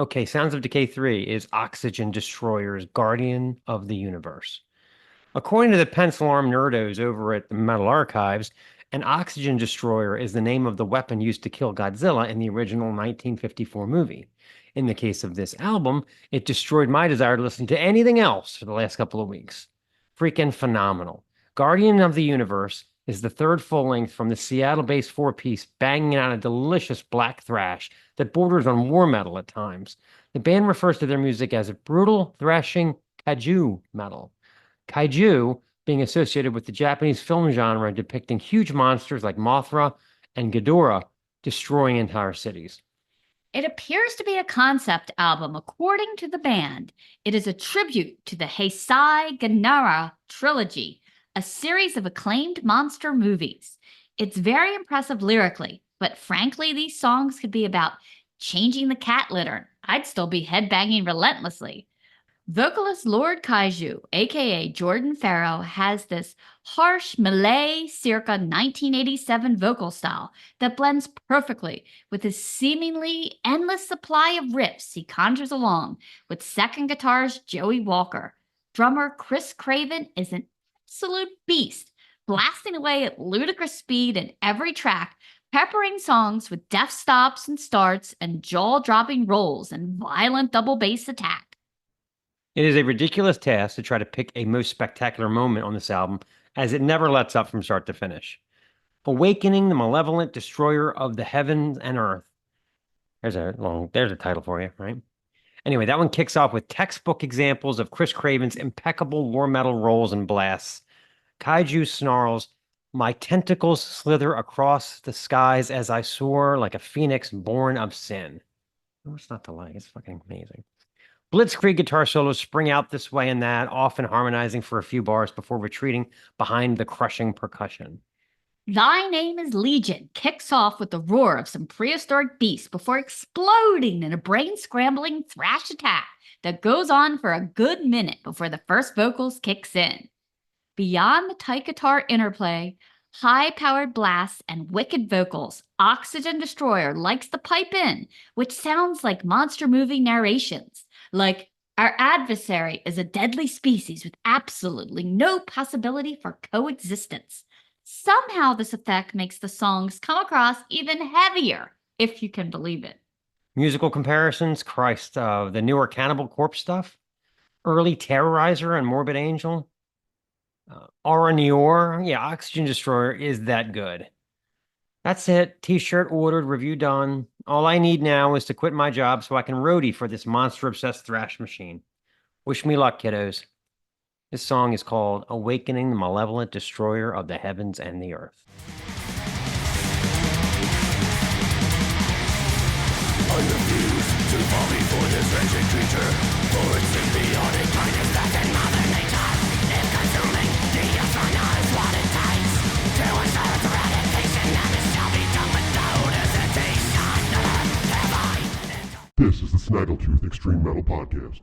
Okay, Sounds of Decay 3 is Oxygen Destroyer's Guardian of the Universe. According to the Pencil Arm Nerdos over at the Metal Archives, an oxygen destroyer is the name of the weapon used to kill Godzilla in the original 1954 movie. In the case of this album, it destroyed my desire to listen to anything else for the last couple of weeks. Freaking phenomenal. Guardian of the Universe is the third full length from the Seattle based four piece, banging out a delicious black thrash that borders on war metal at times. The band refers to their music as brutal thrashing kaiju metal. Kaiju being associated with the Japanese film genre depicting huge monsters like Mothra and Ghidorah destroying entire cities. It appears to be a concept album, according to the band. It is a tribute to the Heisei Ganara trilogy, a series of acclaimed monster movies. It's very impressive lyrically, but frankly, these songs could be about changing the cat litter. I'd still be headbanging relentlessly. Vocalist Lord Kaiju, aka Jordan Farrow, has this harsh Malay circa 1987 vocal style that blends perfectly with his seemingly endless supply of riffs he conjures along with second guitarist Joey Walker. Drummer Chris Craven is an absolute beast, blasting away at ludicrous speed in every track, peppering songs with deft stops and starts and jaw-dropping rolls and violent double bass attack. It is a ridiculous task to try to pick a most spectacular moment on this album, as it never lets up from start to finish. Awakening the Malevolent Destroyer of the Heavens and Earth. There's a title for you, right? Anyway, that one kicks off with textbook examples of Chris Craven's impeccable war metal rolls and blasts. Kaiju snarls, "My tentacles slither across the skies as I soar like a phoenix born of sin." What's not to like? It's fucking amazing. Blitzkrieg guitar solos spring out this way and that, often harmonizing for a few bars before retreating behind the crushing percussion. Thy Name is Legion kicks off with the roar of some prehistoric beast before exploding in a brain-scrambling thrash attack that goes on for a good minute before the first vocals kicks in. Beyond the tight guitar interplay, high-powered blasts, and wicked vocals, Oxygen Destroyer likes to pipe in, which sounds like monster movie narrations. Like, our adversary is a deadly species with absolutely no possibility for coexistence. Somehow this effect makes the songs come across even heavier, if you can believe it. Musical comparisons, Christ, the newer Cannibal Corpse stuff, early Terrorizer and Morbid Angel, Aura Nior, yeah, Oxygen Destroyer is that good. That's it. T-shirt ordered, review done. All I need now is to quit my job so I can roadie for this monster-obsessed thrash machine. Wish me luck, kiddos. This song is called Awakening the Malevolent Destroyer of the Heavens and the Earth. I refuse to fall before this wretched creature, for its symbiotic kindness that's in Mother Nature is consuming the earth for knows what it takes to ensure its eradication, and it shall be done without hesitation. Have I? This is the Snaggletooth Extreme Metal Podcast.